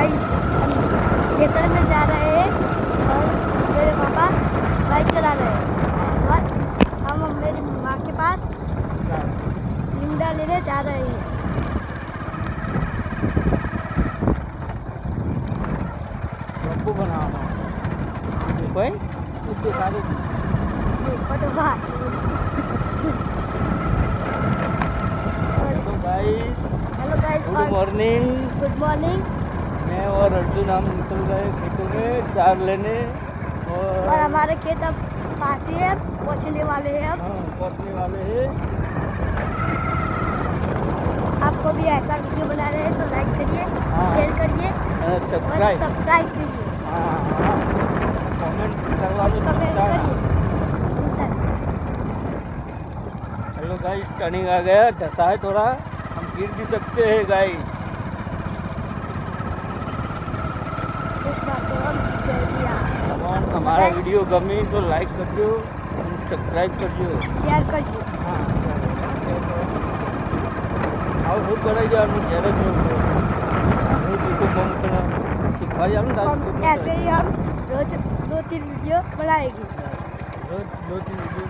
Guys हम theatre में जा रहे हैं और मेरे पापा बाइक चला रहे हैं और हम मेरी माँ के पास निमडा लेने जा रहे हैं। बब्बू बनाना भाई उसके सारे तो बात हेलो गाइस गुड और मॉर्निंग। Good morning. मैं और अर्जुन हम निकल गए खेतों में चार लेने और हमारे खेत अब पास ही है, पहुँचने वाले हैं अब। हाँ पहुँचने वाले हैं। आपको भी ऐसा वीडियो बना रहे हैं तो लाइक करिए, हाँ। शेयर करिए और सब्सक्राइब सब्सक्राइब कीजिए, कमेंट करवा दो। कमेंट करिए। हेलो गाइस टर्निंग आ गया, धसा है थोड़ा, हम गिर भी सकते हैं गाइस। हमारा वीडियो गमी तो लाइक कर दो, सब्सक्राइब कर दो, शेयर करिए। हाँ और बहुत बड़ा यार मैं गैरेज में हूँ जिसको मन करना सिखा जाना ऐसे ही हम रोज 2-3 वीडियो बनाएंगे। रोज 2-3 वीडियो